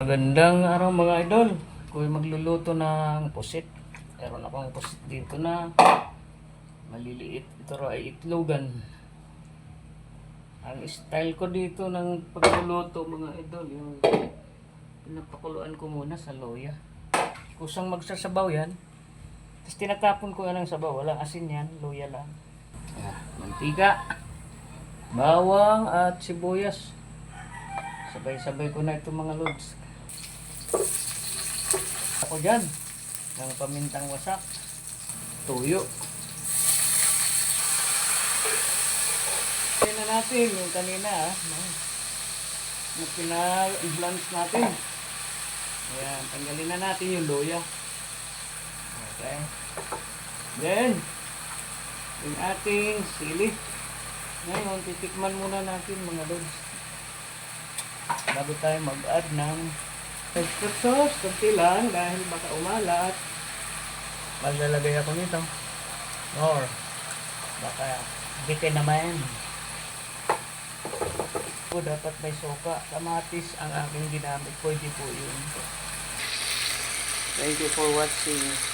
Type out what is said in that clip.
Magandang araw mga idol. Kung magluluto ng pusit, meron akong pusit dito na maliliit. Ito ay itlogan. Ang style ko dito ng pagluluto mga idol, yung pinapakuluan ko muna sa loya. Kusang magsasabaw yan. Tapos tinatapon ko yan ng sabaw. Walang asin yan, loya lang. Mantika, bawang at sibuyas. Sabay-sabay ko na itong mga loads. Ako dyan ng pamintang wasak, tuyo. Kaya na natin yung kanina na pina-blanch natin. Ayan, tanggalin na natin yung loya. Okay. Then yung ating sili. Ngayon titikman muna natin mga loads bago tayo mag-add ng extra sauce, kunti lang dahil baka umalat. Maglalagay ako nito. Or baka bitin naman. O dapat may soka, kamatis ang aking ginamit. Pwede po yun. Thank you for watching.